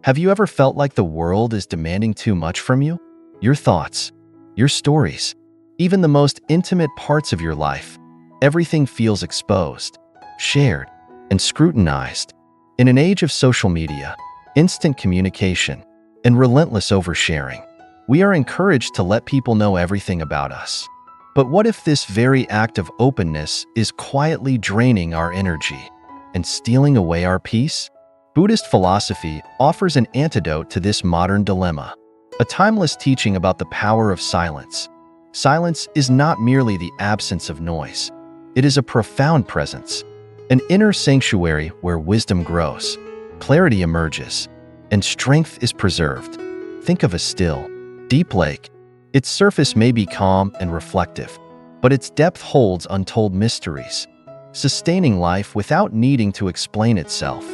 Have you ever felt like the world is demanding too much from you? Your thoughts, your stories, even the most intimate parts of your life, everything feels exposed, shared, and scrutinized. In an age of social media, instant communication, and relentless oversharing, we are encouraged to let people know everything about us. But what if this very act of openness is quietly draining our energy and stealing away our peace? Buddhist philosophy offers an antidote to this modern dilemma, a timeless teaching about the power of silence. Silence is not merely the absence of noise. It is a profound presence, an inner sanctuary where wisdom grows, clarity emerges, and strength is preserved. Think of a still, deep lake. Its surface may be calm and reflective, but its depth holds untold mysteries, sustaining life without needing to explain itself.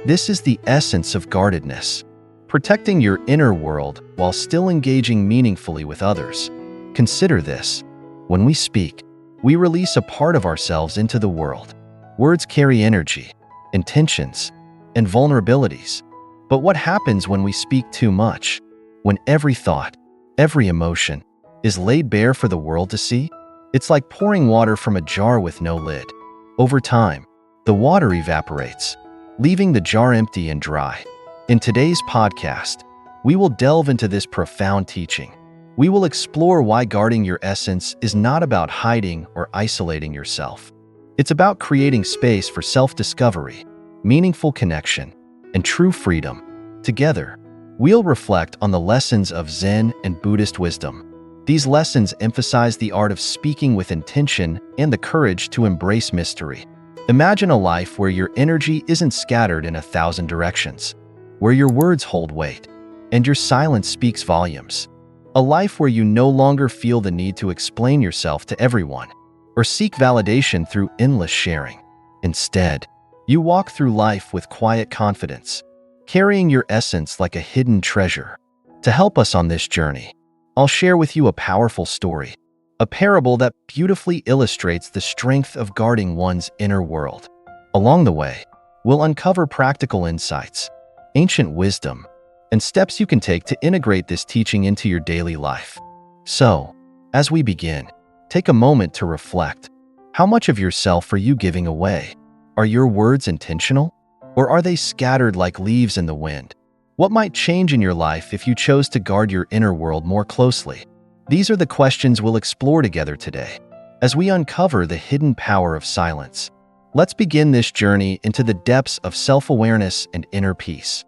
This is the essence of guardedness, protecting your inner world while still engaging meaningfully with others. Consider this. When we speak, we release a part of ourselves into the world. Words carry energy, intentions, and vulnerabilities. But what happens when we speak too much? When every thought, every emotion, is laid bare for the world to see? It's like pouring water from a jar with no lid. Over time, the water evaporates, leaving the jar empty and dry. In today's podcast, we will delve into this profound teaching. We will explore why guarding your essence is not about hiding or isolating yourself. It's about creating space for self-discovery, meaningful connection, and true freedom. Together, we'll reflect on the lessons of Zen and Buddhist wisdom. These lessons emphasize the art of speaking with intention and the courage to embrace mystery. Imagine a life where your energy isn't scattered in 1,000 directions, where your words hold weight, and your silence speaks volumes. A life where you no longer feel the need to explain yourself to everyone, or seek validation through endless sharing. Instead, you walk through life with quiet confidence, carrying your essence like a hidden treasure. To help us on this journey, I'll share with you a powerful story, a parable that beautifully illustrates the strength of guarding one's inner world. Along the way, we'll uncover practical insights, ancient wisdom, and steps you can take to integrate this teaching into your daily life. So, as we begin, take a moment to reflect. How much of yourself are you giving away? Are your words intentional, or are they scattered like leaves in the wind? What might change in your life if you chose to guard your inner world more closely? These are the questions we'll explore together today, as we uncover the hidden power of silence. Let's begin this journey into the depths of self-awareness and inner peace.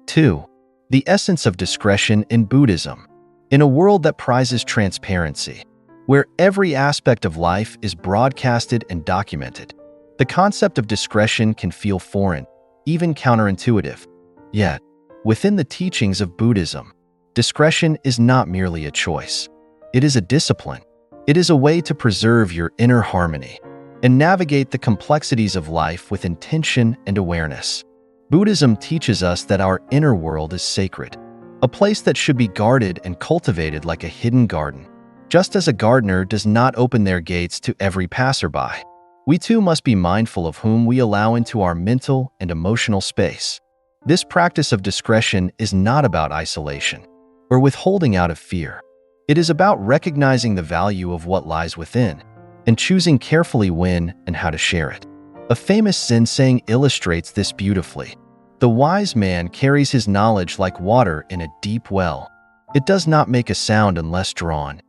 2. The essence of discretion in Buddhism. In a world that prizes transparency, where every aspect of life is broadcasted and documented, the concept of discretion can feel foreign, even counterintuitive. Yet, within the teachings of Buddhism, discretion is not merely a choice. It is a discipline. It is a way to preserve your inner harmony and navigate the complexities of life with intention and awareness. Buddhism teaches us that our inner world is sacred, a place that should be guarded and cultivated like a hidden garden. Just as a gardener does not open their gates to every passerby, we too must be mindful of whom we allow into our mental and emotional space. This practice of discretion is not about isolation or withholding out of fear. It is about recognizing the value of what lies within and choosing carefully when and how to share it. A famous Zen saying illustrates this beautifully. The wise man carries his knowledge like water in a deep well. It does not make a sound unless drawn.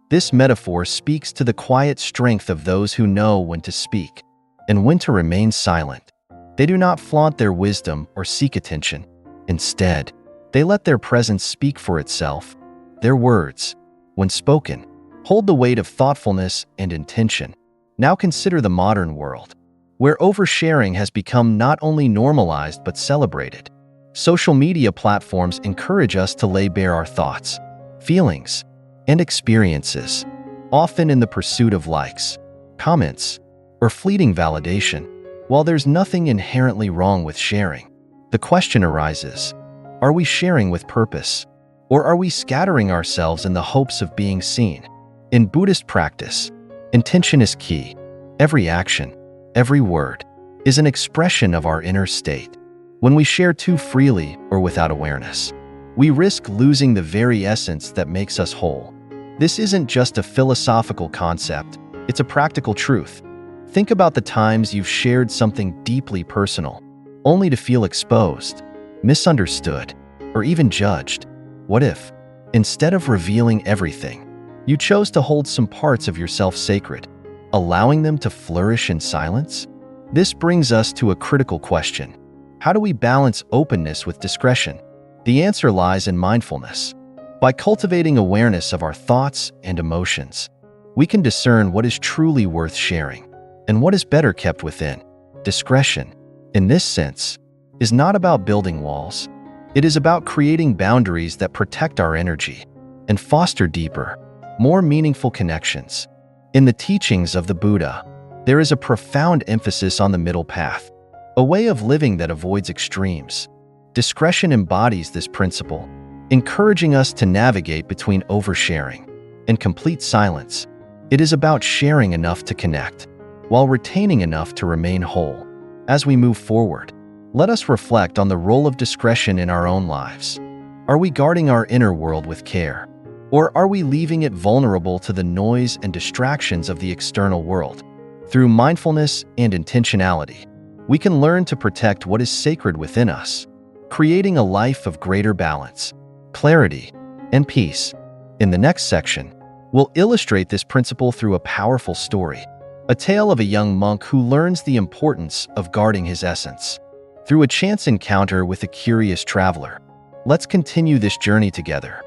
This metaphor speaks to the quiet strength of those who know when to speak and when to remain silent. They do not flaunt their wisdom or seek attention. Instead, they let their presence speak for itself. Their words, when spoken, hold the weight of thoughtfulness and intention. Now consider the modern world, where oversharing has become not only normalized but celebrated. Social media platforms encourage us to lay bare our thoughts, feelings, and experiences, often in the pursuit of likes, comments, or fleeting validation. While there's nothing inherently wrong with sharing, the question arises, are we sharing with purpose, or are we scattering ourselves in the hopes of being seen? In Buddhist practice, intention is key. Every action, every word, is an expression of our inner state. When we share too freely or without awareness, we risk losing the very essence that makes us whole. This isn't just a philosophical concept, it's a practical truth. Think about the times you've shared something deeply personal, only to feel exposed, misunderstood, or even judged. What if, instead of revealing everything, you chose to hold some parts of yourself sacred, allowing them to flourish in silence? This brings us to a critical question. How do we balance openness with discretion? The answer lies in mindfulness. By cultivating awareness of our thoughts and emotions, we can discern what is truly worth sharing and what is better kept within. Discretion, in this sense, is not about building walls. It is about creating boundaries that protect our energy and foster deeper, more meaningful connections. In the teachings of the Buddha, there is a profound emphasis on the middle path, a way of living that avoids extremes. Discretion embodies this principle, encouraging us to navigate between oversharing and complete silence. It is about sharing enough to connect, while retaining enough to remain whole. As we move forward, let us reflect on the role of discretion in our own lives. Are we guarding our inner world with care, or are we leaving it vulnerable to the noise and distractions of the external world? Through mindfulness and intentionality, we can learn to protect what is sacred within us, creating a life of greater balance, clarity, and peace. In the next section, we'll illustrate this principle through a powerful story, a tale of a young monk who learns the importance of guarding his essence. Through a chance encounter with a curious traveler, let's continue this journey together.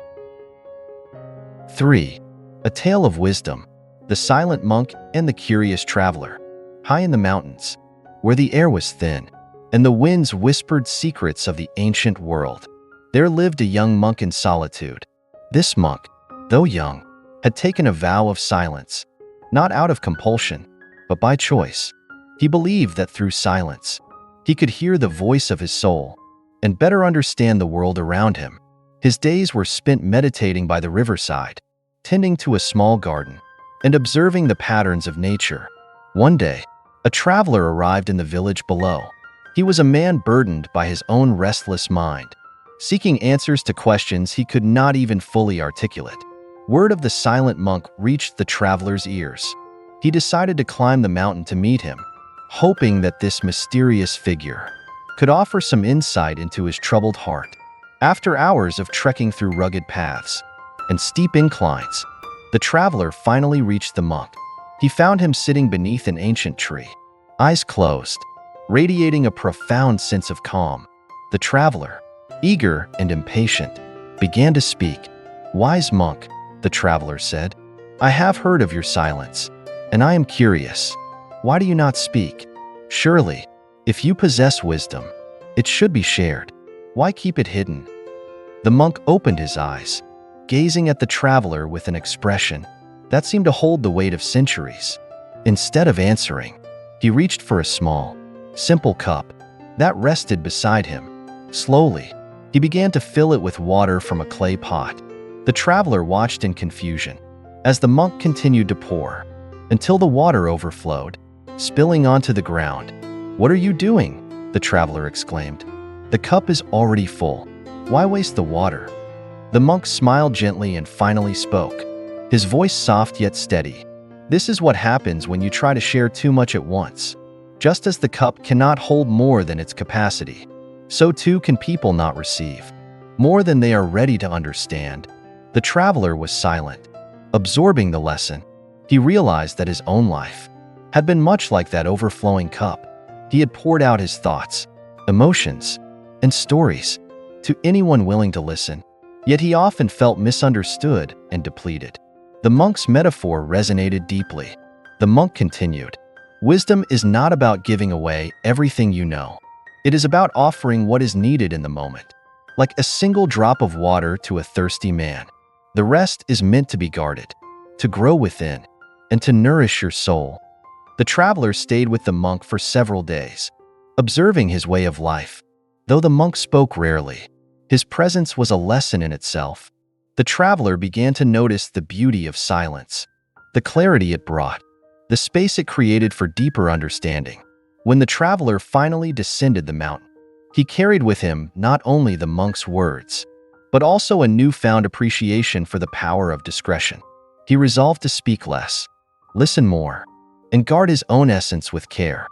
3. A Tale of Wisdom, the Silent Monk and the Curious Traveler. High in the mountains, where the air was thin and the winds whispered secrets of the ancient world, there lived a young monk in solitude. This monk, though young, had taken a vow of silence, not out of compulsion, but by choice. He believed that through silence, he could hear the voice of his soul and better understand the world around him. His days were spent meditating by the riverside, tending to a small garden, and observing the patterns of nature. One day, a traveler arrived in the village below. He was a man burdened by his own restless mind, seeking answers to questions he could not even fully articulate. Word of the silent monk reached the traveler's ears. He decided to climb the mountain to meet him, hoping that this mysterious figure could offer some insight into his troubled heart. After hours of trekking through rugged paths and steep inclines, the traveler finally reached the monk. He found him sitting beneath an ancient tree, eyes closed, radiating a profound sense of calm. The traveler, eager and impatient, began to speak. "Wise monk," the traveler said, "I have heard of your silence, and I am curious. Why do you not speak? Surely, if you possess wisdom, it should be shared. Why keep it hidden?" The monk opened his eyes, gazing at the traveler with an expression that seemed to hold the weight of centuries. Instead of answering, he reached for a small, simple cup that rested beside him. Slowly, he began to fill it with water from a clay pot. The traveler watched in confusion as the monk continued to pour, until the water overflowed, spilling onto the ground. "What are you doing?" the traveler exclaimed. "The cup is already full. Why waste the water?" The monk smiled gently and finally spoke, his voice soft yet steady. "This is what happens when you try to share too much at once. Just as the cup cannot hold more than its capacity, so too can people not receive more than they are ready to understand." The traveler was silent, absorbing the lesson. He realized that his own life had been much like that overflowing cup. He had poured out his thoughts, emotions, and stories to anyone willing to listen, yet he often felt misunderstood and depleted. The monk's metaphor resonated deeply. The monk continued, "Wisdom is not about giving away everything you know. It is about offering what is needed in the moment, like a single drop of water to a thirsty man. The rest is meant to be guarded, to grow within, and to nourish your soul." The traveler stayed with the monk for several days, observing his way of life. Though the monk spoke rarely, his presence was a lesson in itself. The traveler began to notice the beauty of silence, the clarity it brought, the space it created for deeper understanding. When the traveler finally descended the mountain, He carried with him not only the monk's words, but also a newfound appreciation for the power of discretion. He resolved to speak less, listen more, and guard his own essence with care.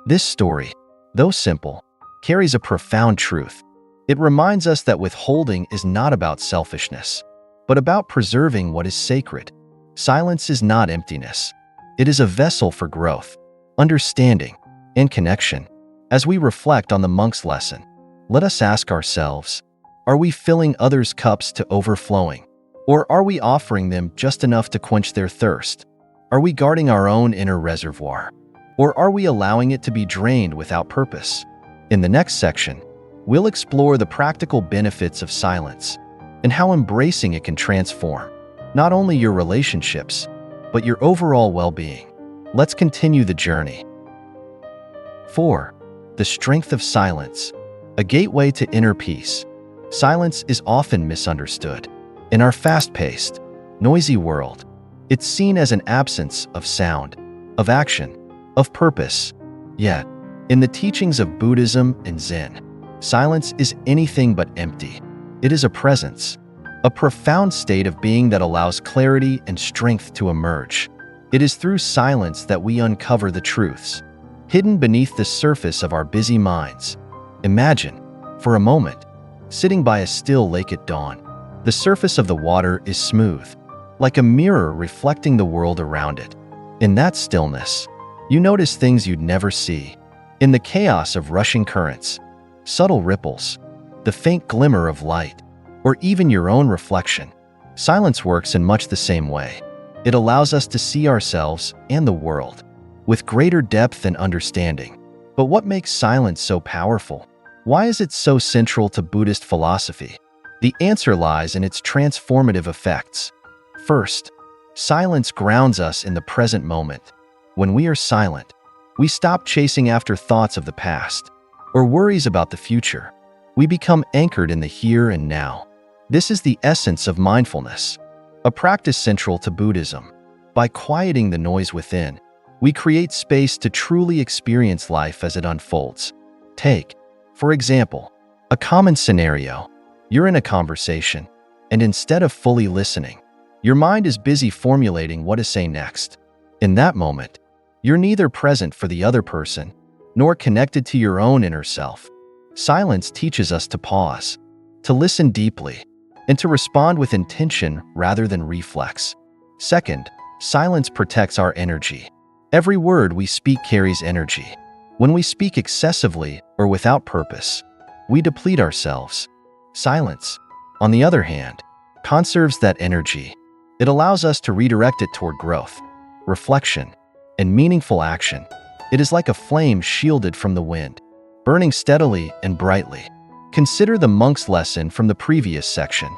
This story, though simple, carries a profound truth. It reminds us that withholding is not about selfishness, but about preserving what is sacred. Silence is not emptiness. It is a vessel for growth, understanding, and connection. As we reflect on the monk's lesson, let us ask ourselves, are we filling others' cups to overflowing? Or are we offering them just enough to quench their thirst? Are we guarding our own inner reservoir? Or are we allowing it to be drained without purpose? In the next section, we'll explore the practical benefits of silence and how embracing it can transform not only your relationships, but your overall well-being. Let's continue the journey. 4. The strength of silence, a gateway to inner peace. Silence is often misunderstood. In our fast-paced, noisy world, it's seen as an absence of sound, of action, of purpose. Yet, in the teachings of Buddhism and Zen, silence is anything but empty. It is a presence, a profound state of being that allows clarity and strength to emerge. It is through silence that we uncover the truths hidden beneath the surface of our busy minds. Imagine, for a moment, sitting by a still lake at dawn. The surface of the water is smooth, like a mirror reflecting the world around it. In that stillness, you notice things you'd never see. In the chaos of rushing currents, subtle ripples, the faint glimmer of light, or even your own reflection, silence works in much the same way. It allows us to see ourselves and the world with greater depth and understanding. But what makes silence so powerful? Why is it so central to Buddhist philosophy? The answer lies in its transformative effects. First, silence grounds us in the present moment. When we are silent, we stop chasing after thoughts of the past or worries about the future. We become anchored in the here and now. This is the essence of mindfulness, a practice central to Buddhism. By quieting the noise within, we create space to truly experience life as it unfolds. Take, for example, a common scenario. You're in a conversation, and instead of fully listening, your mind is busy formulating what to say next. In that moment, you're neither present for the other person, nor connected to your own inner self. Silence teaches us to pause, to listen deeply, and to respond with intention rather than reflex. Second, silence protects our energy. Every word we speak carries energy. When we speak excessively or without purpose, we deplete ourselves. Silence, on the other hand, conserves that energy. It allows us to redirect it toward growth, reflection, and meaningful action. It is like a flame shielded from the wind, burning steadily and brightly. Consider the monk's lesson from the previous section.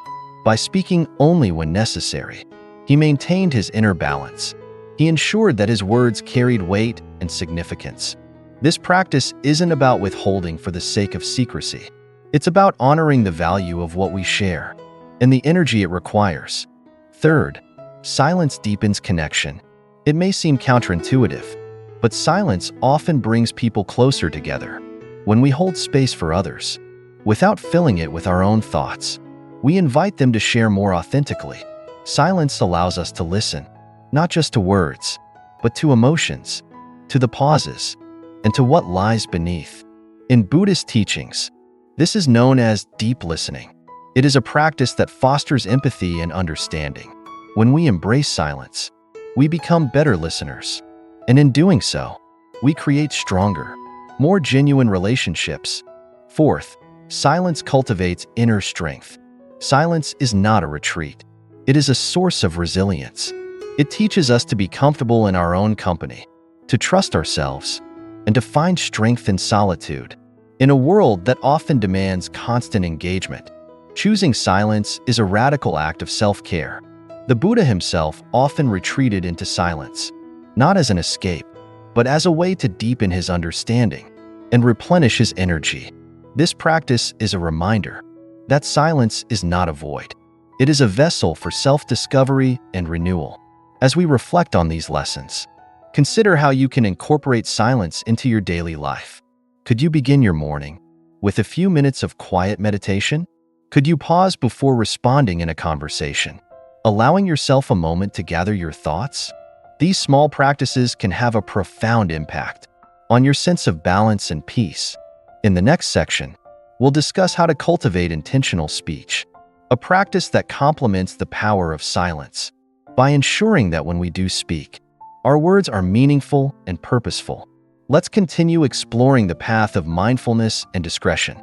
By speaking only when necessary, he maintained his inner balance. He ensured that his words carried weight and significance. This practice isn't about withholding for the sake of secrecy. It's about honoring the value of what we share and the energy it requires. Third, silence deepens connection. It may seem counterintuitive, but silence often brings people closer together. When we hold space for others, without filling it with our own thoughts, we invite them to share more authentically. Silence allows us to listen, not just to words, but to emotions, to the pauses, and to what lies beneath. In Buddhist teachings, this is known as deep listening. It is a practice that fosters empathy and understanding. When we embrace silence, we become better listeners. And in doing so, we create stronger, more genuine relationships. Fourth, silence cultivates inner strength. Silence is not a retreat. It is a source of resilience. It teaches us to be comfortable in our own company, to trust ourselves, and to find strength in solitude. In a world that often demands constant engagement, choosing silence is a radical act of self-care. The Buddha himself often retreated into silence, not as an escape, but as a way to deepen his understanding and replenish his energy. This practice is a reminder that silence is not a void. It is a vessel for self-discovery and renewal. As we reflect on these lessons, consider how you can incorporate silence into your daily life. Could you begin your morning With a few minutes of quiet meditation, could you pause before responding in a conversation, allowing yourself a moment to gather your thoughts? These small practices can have a profound impact on your sense of balance and peace. In the next section, we'll discuss how to cultivate intentional speech, a practice that complements the power of silence by ensuring that when we do speak, our words are meaningful and purposeful. Let's continue exploring the path of mindfulness and discretion.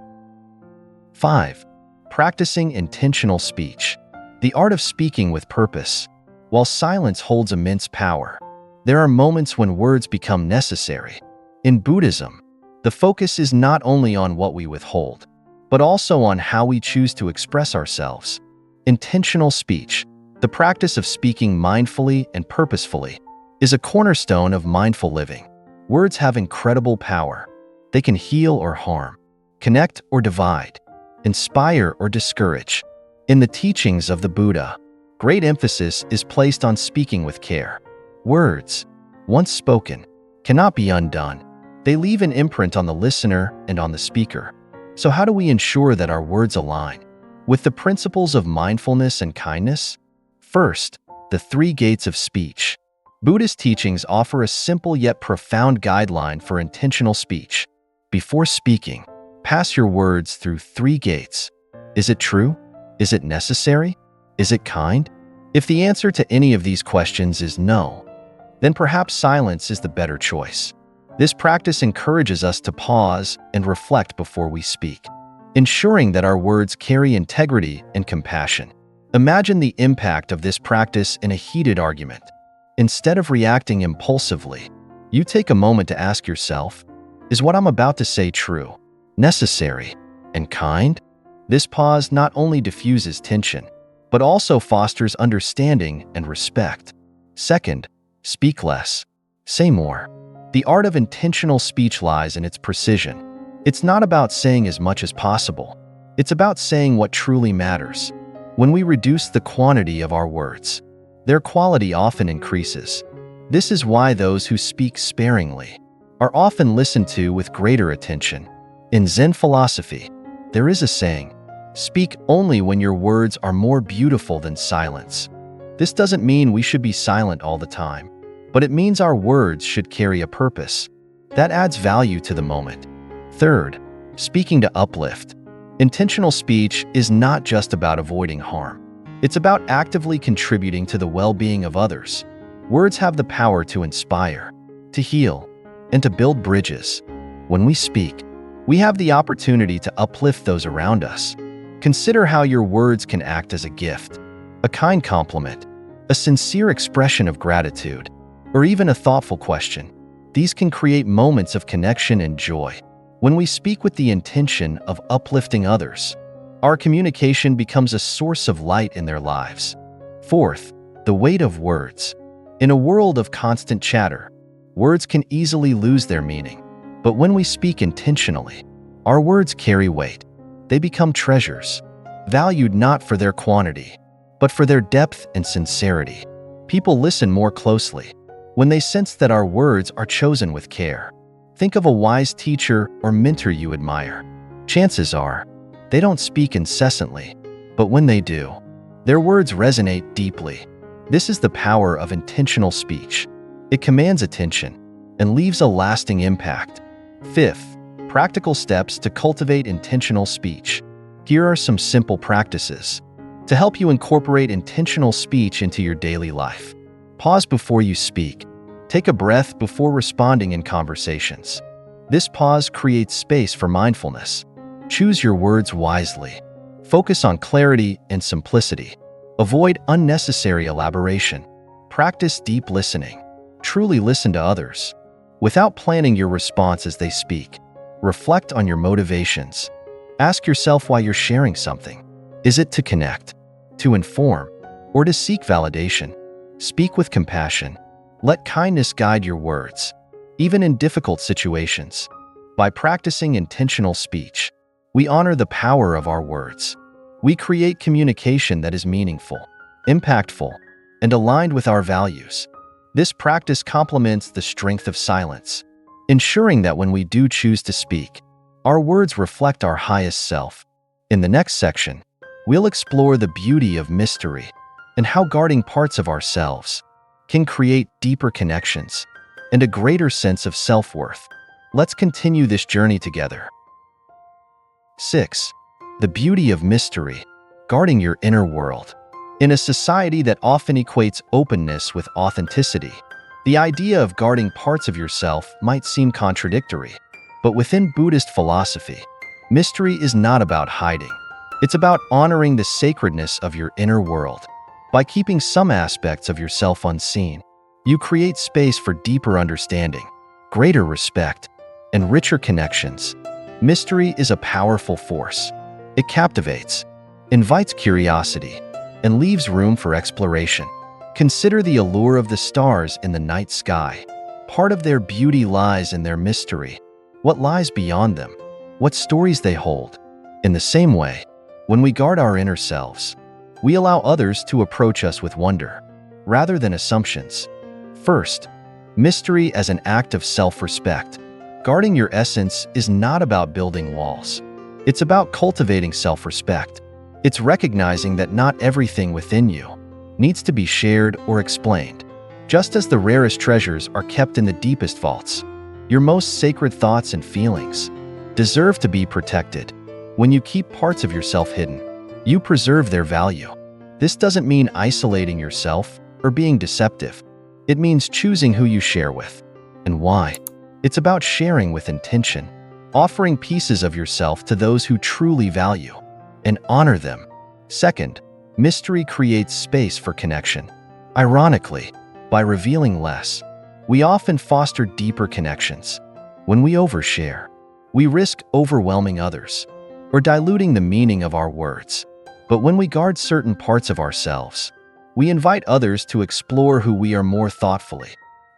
5. Practicing intentional speech, the art of speaking with purpose. While silence holds immense power, there are moments when words become necessary. In Buddhism, the focus is not only on what we withhold, but also on how we choose to express ourselves. Intentional speech, the practice of speaking mindfully and purposefully, is a cornerstone of mindful living. Words have incredible power. They can heal or harm, connect or divide, inspire or discourage. In the teachings of the Buddha, great emphasis is placed on speaking with care. Words, once spoken, cannot be undone. They leave an imprint on the listener and on the speaker. So how do we ensure that our words align with the principles of mindfulness and kindness? First, the 3 gates of speech. Buddhist teachings offer a simple yet profound guideline for intentional speech. Before speaking, pass your words through 3 gates. Is it true? Is it necessary? Is it kind? If the answer to any of these questions is no, then perhaps silence is the better choice. This practice encourages us to pause and reflect before we speak, ensuring that our words carry integrity and compassion. Imagine the impact of this practice in a heated argument. Instead of reacting impulsively, you take a moment to ask yourself, is what I'm about to say true, necessary, and kind? This pause not only diffuses tension, but also fosters understanding and respect. Second, speak less, say more. The art of intentional speech lies in its precision. It's not about saying as much as possible. It's about saying what truly matters. When we reduce the quantity of our words, their quality often increases. This is why those who speak sparingly are often listened to with greater attention. In Zen philosophy, there is a saying, "Speak only when your words are more beautiful than silence." This doesn't mean we should be silent all the time, but it means our words should carry a purpose that adds value to the moment. Third, speaking to uplift. Intentional speech is not just about avoiding harm. It's about actively contributing to the well-being of others. Words have the power to inspire, to heal, and to build bridges. When we speak, we have the opportunity to uplift those around us. Consider how your words can act as a gift, a kind compliment, a sincere expression of gratitude, or even a thoughtful question. These can create moments of connection and joy. When we speak with the intention of uplifting others, our communication becomes a source of light in their lives. Fourth, the weight of words. In a world of constant chatter, words can easily lose their meaning. But when we speak intentionally, our words carry weight. They become treasures, valued not for their quantity, but for their depth and sincerity. People listen more closely when they sense that our words are chosen with care. Think of a wise teacher or mentor you admire. Chances are, they don't speak incessantly, but when they do, their words resonate deeply. This is the power of intentional speech. It commands attention and leaves a lasting impact. Fifth, practical steps to cultivate intentional speech. Here are some simple practices to help you incorporate intentional speech into your daily life. Pause before you speak. Take a breath before responding in conversations. This pause creates space for mindfulness. Choose your words wisely. Focus on clarity and simplicity. Avoid unnecessary elaboration. Practice deep listening. Truly listen to others without planning your response as they speak. Reflect on your motivations. Ask yourself why you're sharing something. Is it to connect, to inform, or to seek validation? Speak with compassion. Let kindness guide your words, even in difficult situations. By practicing intentional speech, we honor the power of our words. We create communication that is meaningful, impactful, and aligned with our values. This practice complements the strength of silence, ensuring that when we do choose to speak, Our words reflect our highest self. In the next section, we'll explore the beauty of mystery and how guarding parts of ourselves can create deeper connections and a greater sense of self-worth. Let's continue this journey together. 6. The beauty of mystery, guarding your inner world. In a society that often equates openness with authenticity, the idea of guarding parts of yourself might seem contradictory. But within Buddhist philosophy, mystery is not about hiding. It's about honoring the sacredness of your inner world. By keeping some aspects of yourself unseen, you create space for deeper understanding, greater respect, and richer connections. Mystery is a powerful force. It captivates, invites curiosity, and leaves room for exploration. Consider the allure of the stars in the night sky. Part of their beauty lies in their mystery. What lies beyond them? What stories they hold? In the same way, when we guard our inner selves, we allow others to approach us with wonder, rather than assumptions. First, mystery as an act of self-respect. Guarding your essence is not about building walls. It's about cultivating self-respect. It's recognizing that not everything within you needs to be shared or explained. Just as the rarest treasures are kept in the deepest vaults, your most sacred thoughts and feelings deserve to be protected. When you keep parts of yourself hidden, you preserve their value. This doesn't mean isolating yourself or being deceptive. It means choosing who you share with and why. It's about sharing with intention, offering pieces of yourself to those who truly value and honor them. Second, mystery creates space for connection. Ironically, by revealing less, we often foster deeper connections. When we overshare, we risk overwhelming others or diluting the meaning of our words. But when we guard certain parts of ourselves, we invite others to explore who we are more thoughtfully.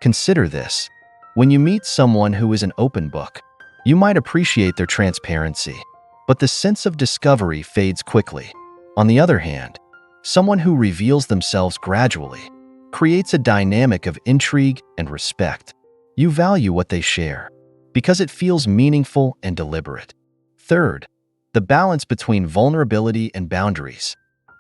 Consider this. When you meet someone who is an open book, you might appreciate their transparency, but the sense of discovery fades quickly. On the other hand, someone who reveals themselves gradually creates a dynamic of intrigue and respect. You value what they share because it feels meaningful and deliberate. Third, the balance between vulnerability and boundaries.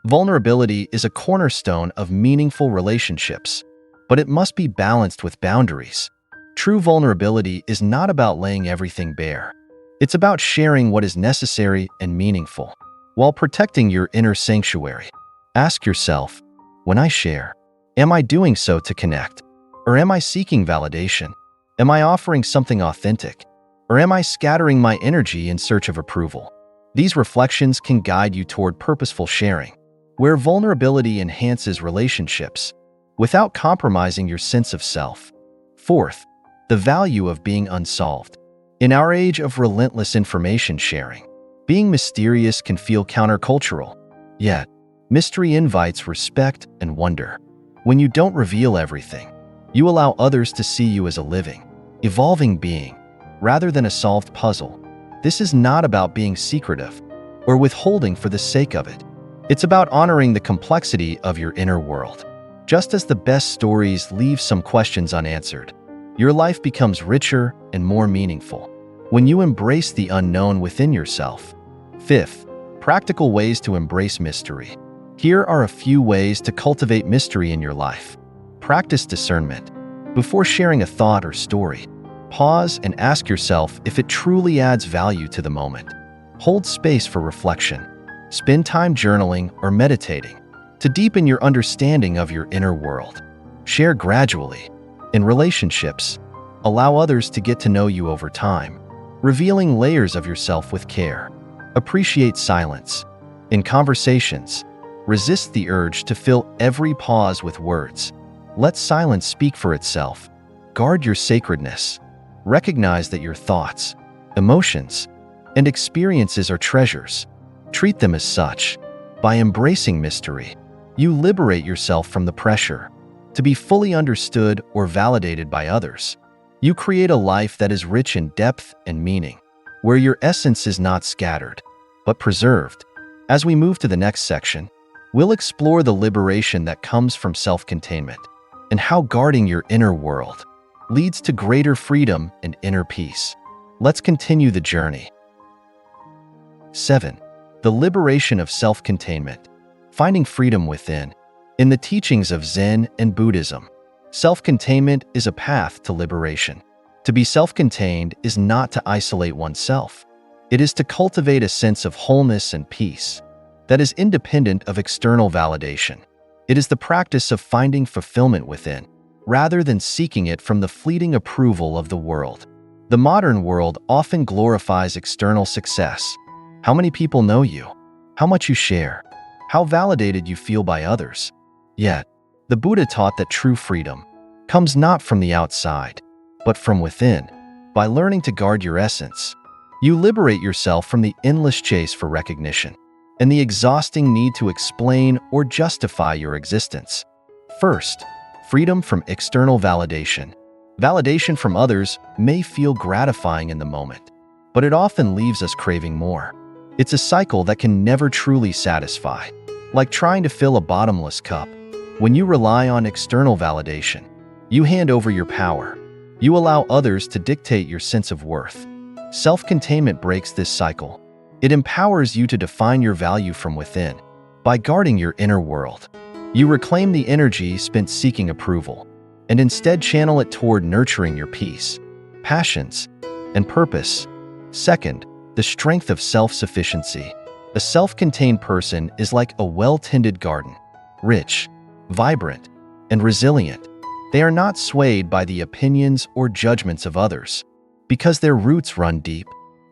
Vulnerability is a cornerstone of meaningful relationships, but it must be balanced with boundaries. True vulnerability is not about laying everything bare. It's about sharing what is necessary and meaningful, while protecting your inner sanctuary. Ask yourself, when I share, am I doing so to connect? Or am I seeking validation? Am I offering something authentic? Or am I scattering my energy in search of approval? These reflections can guide you toward purposeful sharing, where vulnerability enhances relationships without compromising your sense of self. Fourth, the value of being unsolved. In our age of relentless information sharing, being mysterious can feel countercultural. Yet, mystery invites respect and wonder. When you don't reveal everything, you allow others to see you as a living, evolving being, rather than a solved puzzle. This is not about being secretive or withholding for the sake of it. It's about honoring the complexity of your inner world. Just as the best stories leave some questions unanswered, your life becomes richer and more meaningful when you embrace the unknown within yourself. Fifth, practical ways to embrace mystery. Here are a few ways to cultivate mystery in your life. Practice discernment. Before sharing a thought or story, pause and ask yourself if it truly adds value to the moment. Hold space for reflection. Spend time journaling or meditating to deepen your understanding of your inner world. Share gradually. In relationships, allow others to get to know you over time, revealing layers of yourself with care. Appreciate silence. In conversations, resist the urge to fill every pause with words. Let silence speak for itself. Guard your sacredness. Recognize that your thoughts, emotions, and experiences are treasures. Treat them as such. By embracing mystery, you liberate yourself from the pressure to be fully understood or validated by others. You create a life that is rich in depth and meaning, where your essence is not scattered, but preserved. As we move to the next section, we'll explore the liberation that comes from self-containment and how guarding your inner world leads to greater freedom and inner peace. Let's continue the journey. 7. The liberation of self-containment. Finding freedom within. In the teachings of Zen and Buddhism, self-containment is a path to liberation. To be self-contained is not to isolate oneself. It is to cultivate a sense of wholeness and peace that is independent of external validation. It is the practice of finding fulfillment within, rather than seeking it from the fleeting approval of the world. The modern world often glorifies external success. How many people know you? How much you share? How validated you feel by others? Yet, the Buddha taught that true freedom comes not from the outside, but from within. By learning to guard your essence, you liberate yourself from the endless chase for recognition and the exhausting need to explain or justify your existence. First, freedom from external validation. Validation from others may feel gratifying in the moment, but it often leaves us craving more. It's a cycle that can never truly satisfy, like trying to fill a bottomless cup. When you rely on external validation, you hand over your power. You allow others to dictate your sense of worth. Self-containment breaks this cycle. It empowers you to define your value from within. By guarding your inner world, you reclaim the energy spent seeking approval, and instead channel it toward nurturing your peace, passions, and purpose. Second, the strength of self-sufficiency. A self-contained person is like a well-tended garden, rich, vibrant, and resilient. They are not swayed by the opinions or judgments of others, because their roots run deep.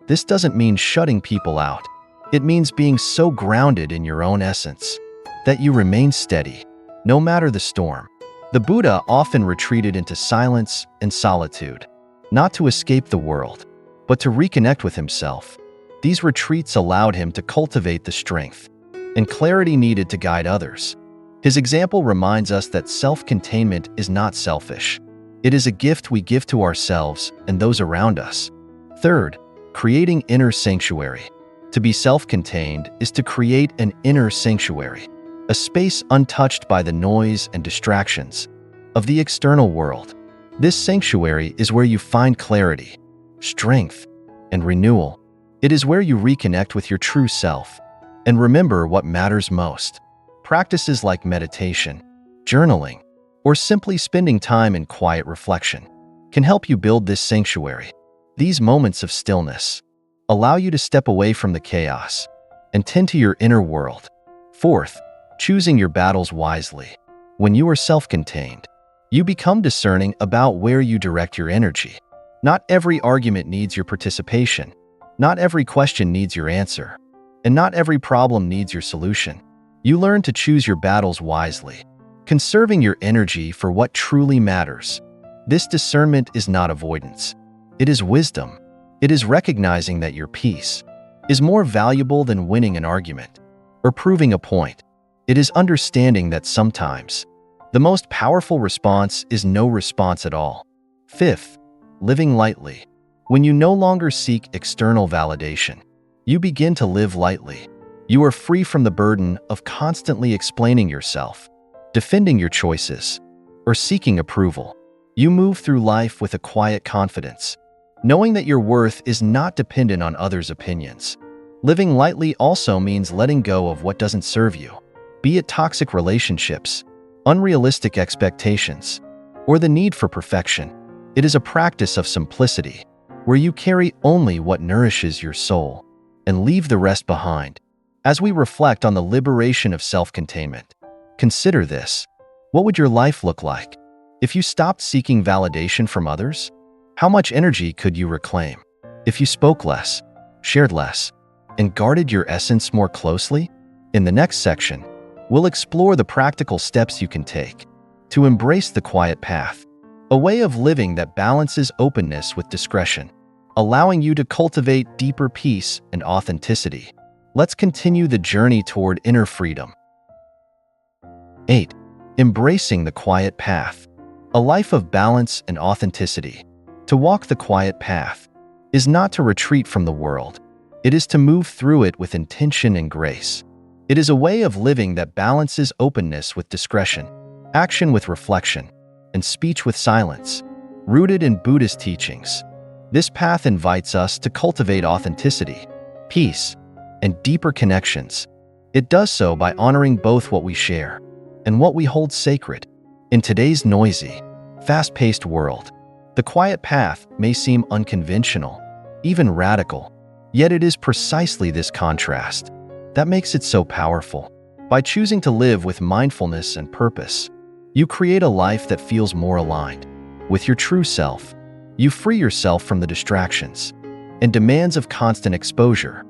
This doesn't mean shutting people out. It means being so grounded in your own essence that you remain steady, no matter the storm. The Buddha often retreated into silence and solitude, not to escape the world, but to reconnect with himself. These retreats allowed him to cultivate the strength and clarity needed to guide others. His example reminds us that self-containment is not selfish. It is a gift we give to ourselves and those around us. Third, creating inner sanctuary. To be self-contained is to create an inner sanctuary, a space untouched by the noise and distractions of the external world. This sanctuary is where you find clarity, strength, and renewal. It is where you reconnect with your true self and remember what matters most. Practices like meditation, journaling, or simply spending time in quiet reflection can help you build this sanctuary. These moments of stillness allow you to step away from the chaos and tend to your inner world. Fourth, choosing your battles wisely. When you are self-contained, you become discerning about where you direct your energy. Not every argument needs your participation. Not every question needs your answer. And not every problem needs your solution. You learn to choose your battles wisely, conserving your energy for what truly matters. This discernment is not avoidance. It is wisdom. It is recognizing that your peace is more valuable than winning an argument or proving a point. It is understanding that sometimes the most powerful response is no response at all. Fifth, living lightly. When you no longer seek external validation, you begin to live lightly. You are free from the burden of constantly explaining yourself, defending your choices, or seeking approval. You move through life with a quiet confidence, knowing that your worth is not dependent on others' opinions. Living lightly also means letting go of what doesn't serve you, be it toxic relationships, unrealistic expectations, or the need for perfection. It is a practice of simplicity, where you carry only what nourishes your soul and leave the rest behind. As we reflect on the liberation of self-containment, consider this. What would your life look like if you stopped seeking validation from others? How much energy could you reclaim if you spoke less, shared less, and guarded your essence more closely? In the next section, we'll explore the practical steps you can take to embrace the quiet path, a way of living that balances openness with discretion, allowing you to cultivate deeper peace and authenticity. Let's continue the journey toward inner freedom. 8. Embracing the quiet path. A life of balance and authenticity. To walk the quiet path is not to retreat from the world. It is to move through it with intention and grace. It is a way of living that balances openness with discretion, action with reflection, and speech with silence. Rooted in Buddhist teachings, this path invites us to cultivate authenticity, peace, and deeper connections. It does so by honoring both what we share and what we hold sacred. In today's noisy, fast-paced world, the quiet path may seem unconventional, even radical, yet it is precisely this contrast that makes it so powerful. By choosing to live with mindfulness and purpose, you create a life that feels more aligned with your true self. You free yourself from the distractions and demands of constant exposure.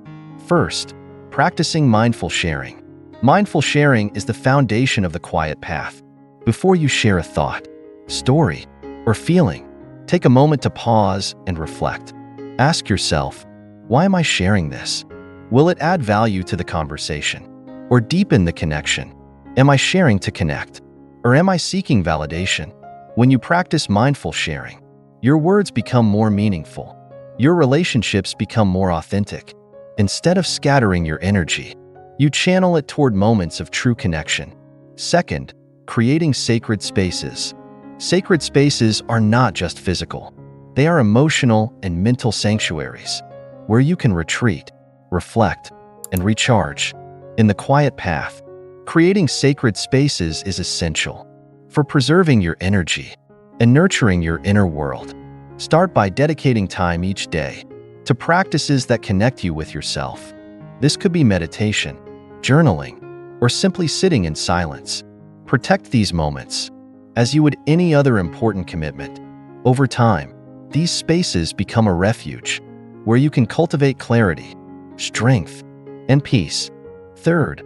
First, practicing mindful sharing. Mindful sharing is the foundation of the quiet path. Before you share a thought, story, or feeling, take a moment to pause and reflect. Ask yourself, why am I sharing this? Will it add value to the conversation or deepen the connection? Am I sharing to connect, or am I seeking validation? When you practice mindful sharing, your words become more meaningful. Your relationships become more authentic. Instead of scattering your energy, you channel it toward moments of true connection. Second, creating sacred spaces. Sacred spaces are not just physical. They are emotional and mental sanctuaries where you can retreat, reflect, and recharge. In the quiet path, creating sacred spaces is essential for preserving your energy and nurturing your inner world. Start by dedicating time each day to practices that connect you with yourself. This could be meditation, journaling, or simply sitting in silence. Protect these moments as you would any other important commitment. Over time, these spaces become a refuge where you can cultivate clarity, strength, and peace. Third,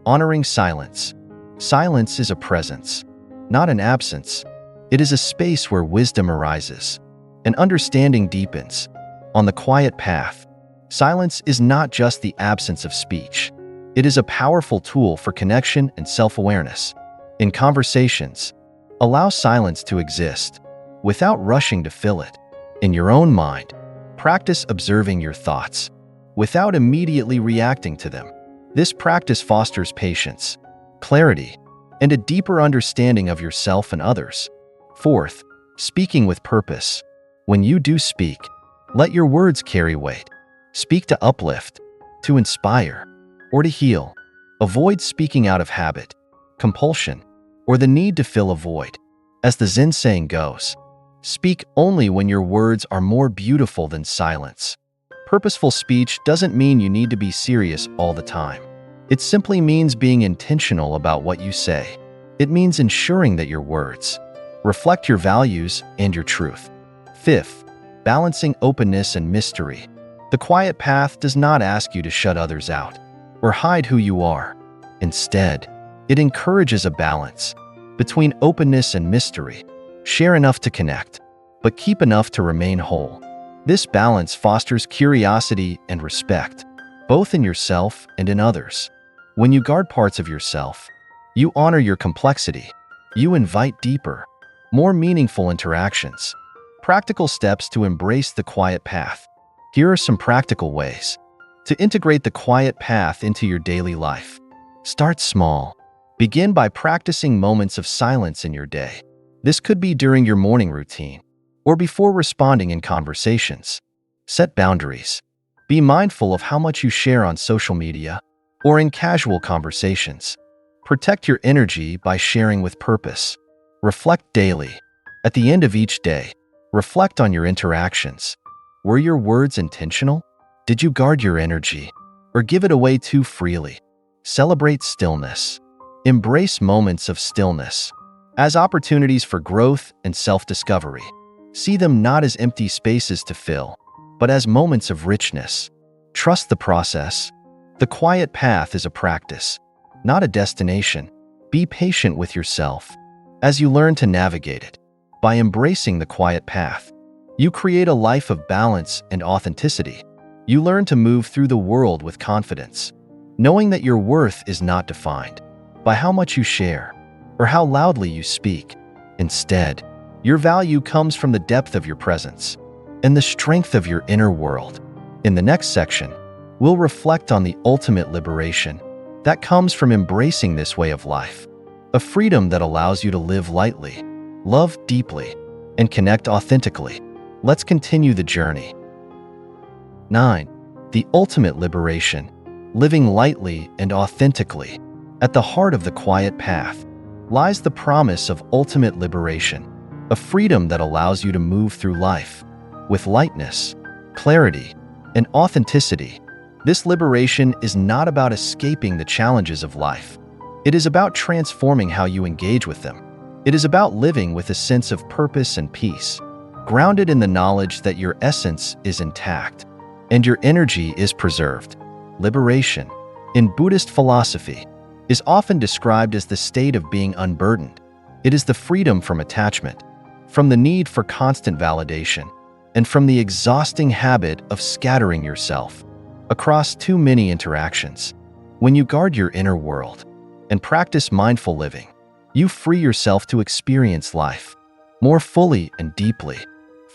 honoring silence. Silence is a presence, not an absence. It is a space where wisdom arises and understanding deepens. On the quiet path, silence is not just the absence of speech. It is a powerful tool for connection and self-awareness. In conversations, allow silence to exist without rushing to fill it. In your own mind, practice observing your thoughts without immediately reacting to them. This practice fosters patience, clarity, and a deeper understanding of yourself and others. Fourth, speaking with purpose. When you do speak, let your words carry weight. Speak to uplift, to inspire, or to heal. Avoid speaking out of habit, compulsion, or the need to fill a void. As the Zen saying goes, speak only when your words are more beautiful than silence. Purposeful speech doesn't mean you need to be serious all the time. It simply means being intentional about what you say. It means ensuring that your words reflect your values and your truth. Fifth, balancing openness and mystery. The quiet path does not ask you to shut others out or hide who you are. Instead, it encourages a balance between openness and mystery. Share enough to connect, but keep enough to remain whole. This balance fosters curiosity and respect, both in yourself and in others. When you guard parts of yourself, you honor your complexity. You invite deeper, more meaningful interactions. Practical steps to embrace the quiet path. Here are some practical ways to integrate the quiet path into your daily life. Start small. Begin by practicing moments of silence in your day. This could be during your morning routine or before responding in conversations. Set boundaries. Be mindful of how much you share on social media or in casual conversations. Protect your energy by sharing with purpose. Reflect daily. At the end of each day, reflect on your interactions. Were your words intentional? Did you guard your energy or give it away too freely? Celebrate stillness. Embrace moments of stillness as opportunities for growth and self-discovery. See them not as empty spaces to fill, but as moments of richness. Trust the process. The quiet path is a practice, not a destination. Be patient with yourself as you learn to navigate it. By embracing the quiet path, you create a life of balance and authenticity. You learn to move through the world with confidence, knowing that your worth is not defined by how much you share or how loudly you speak. Instead, your value comes from the depth of your presence and the strength of your inner world. In the next section, we'll reflect on the ultimate liberation that comes from embracing this way of life, a freedom that allows you to live lightly, love deeply, and connect authentically. Let's continue the journey. 9. The ultimate liberation. living lightly and authentically. At the heart of the quiet path lies the promise of ultimate liberation, a freedom that allows you to move through life with lightness, clarity, and authenticity. This liberation is not about escaping the challenges of life. It is about transforming how you engage with them. It is about living with a sense of purpose and peace, grounded in the knowledge that your essence is intact and your energy is preserved. Liberation, in Buddhist philosophy, is often described as the state of being unburdened. It is the freedom from attachment, from the need for constant validation, and from the exhausting habit of scattering yourself across too many interactions. When you guard your inner world and practice mindful living, you free yourself to experience life more fully and deeply.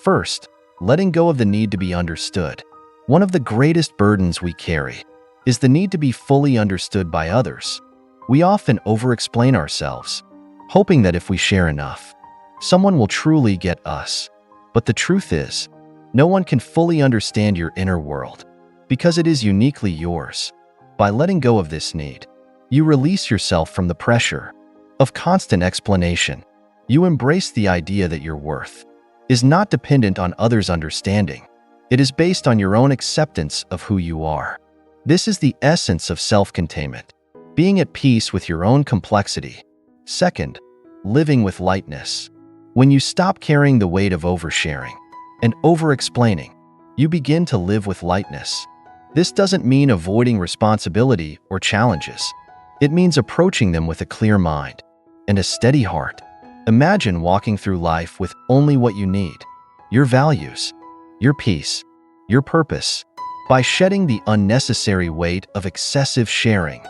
First, letting go of the need to be understood. One of the greatest burdens we carry is the need to be fully understood by others. We often over-explain ourselves, hoping that if we share enough, someone will truly get us. But the truth is, no one can fully understand your inner world because it is uniquely yours. By letting go of this need, you release yourself from the pressure of constant explanation. You embrace the idea that your worth is not dependent on others' understanding. It is based on your own acceptance of who you are. This is the essence of self-containment, being at peace with your own complexity. Second, living with lightness. When you stop carrying the weight of oversharing and over-explaining, you begin to live with lightness. This doesn't mean avoiding responsibility or challenges. It means approaching them with a clear mind and a steady heart. Imagine walking through life with only what you need: your values, your peace, your purpose. By shedding the unnecessary weight of excessive sharing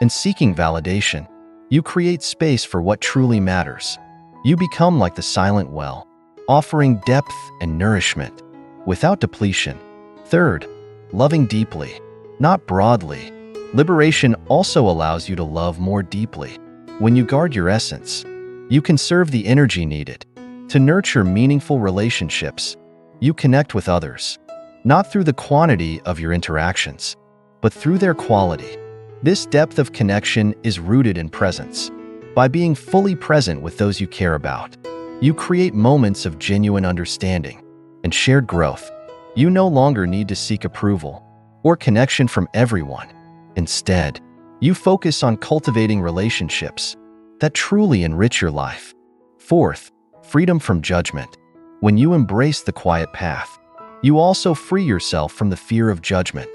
and seeking validation, you create space for what truly matters. You become like the silent well, offering depth and nourishment without depletion. Third, loving deeply, not broadly. Liberation also allows you to love more deeply. When you guard your essence, you conserve the energy needed to nurture meaningful relationships. You connect with others, not through the quantity of your interactions, but through their quality. This depth of connection is rooted in presence. By being fully present with those you care about, you create moments of genuine understanding and shared growth. You no longer need to seek approval or connection from everyone. Instead, you focus on cultivating relationships that truly enrich your life. Fourth, freedom from judgment. When you embrace the quiet path, you also free yourself from the fear of judgment.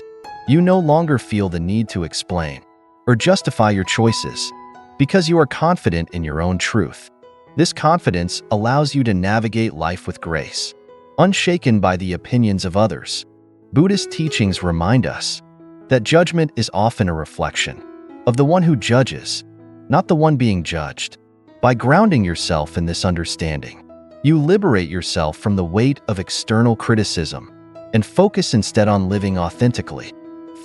You no longer feel the need to explain or justify your choices because you are confident in your own truth. This confidence allows you to navigate life with grace, unshaken by the opinions of others. Buddhist teachings remind us that judgment is often a reflection of the one who judges, not the one being judged. By grounding yourself in this understanding, you liberate yourself from the weight of external criticism and focus instead on living authentically.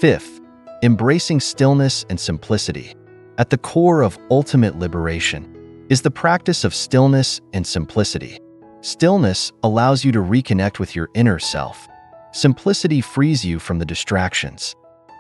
Fifth, embracing stillness and simplicity. At the core of ultimate liberation is the practice of stillness and simplicity. Stillness allows you to reconnect with your inner self. Simplicity frees you from the distractions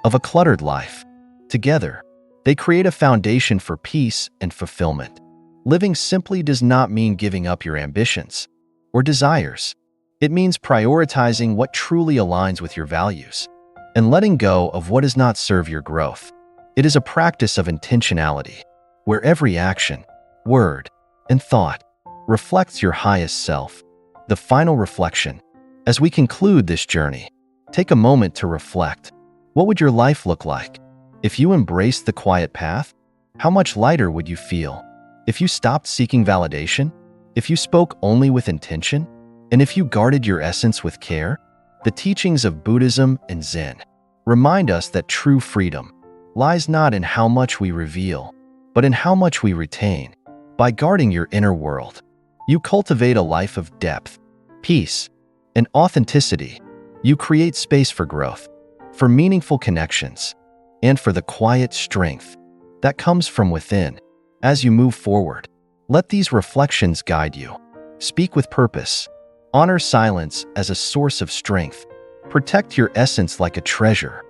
of a cluttered life. Together, they create a foundation for peace and fulfillment. Living simply does not mean giving up your ambitions or desires. It means prioritizing what truly aligns with your values and letting go of what does not serve your growth. It is a practice of intentionality, where every action, word, and thought reflects your highest self. The final reflection. As we conclude this journey, take a moment to reflect. What would your life look like if you embraced the quiet path? How much lighter would you feel if you stopped seeking validation? If you spoke only with intention? And if you guarded your essence with care? The teachings of Buddhism and Zen remind us that true freedom lies not in how much we reveal, but in how much we retain. By guarding your inner world, you cultivate a life of depth, peace, and authenticity. You create space for growth, for meaningful connections, and for the quiet strength that comes from within. As you move forward, let these reflections guide you. Speak with purpose. Honor silence as a source of strength. Protect your essence like a treasure.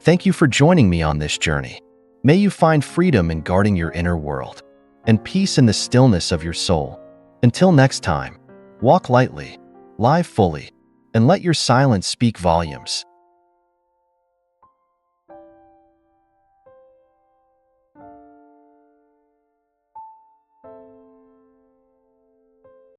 Thank you for joining me on this journey. May you find freedom in guarding your inner world and peace in the stillness of your soul. Until next time, walk lightly, live fully, and let your silence speak volumes.